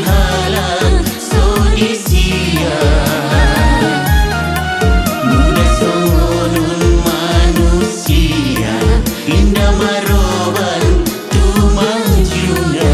halang sodi sia muda sonun manusia indah maroban tu manjuna.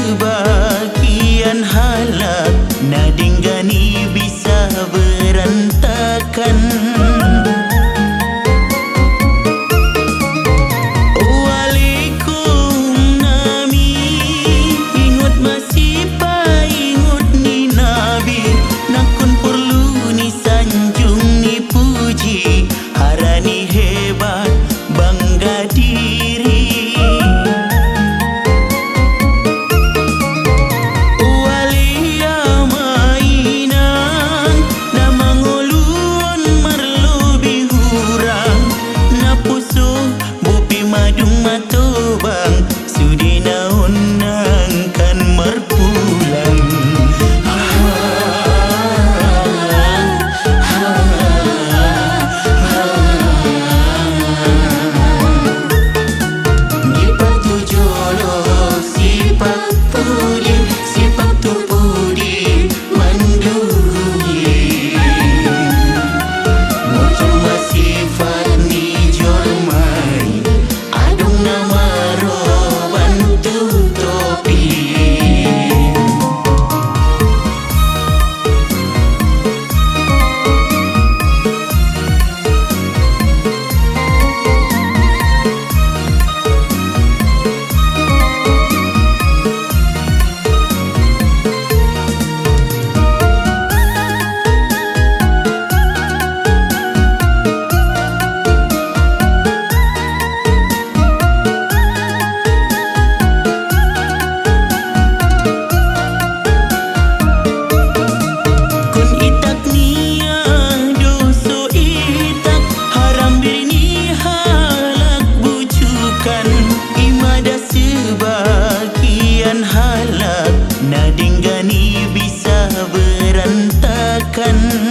Sebagian halak nadinggani bisa berantakan. Waalaikum nami ingut masih pa ingut ni nabi nakun perlu ni sanjung ni puji harani hebat bangga diri. Madung matobang sudi naon nangkan marpulang. Nipak tu jolo sipak pudi sipak tu pudi manduri macam sifat ni jormai nama roban tu topi. Sebagian halak nadinggani bisa berantakan.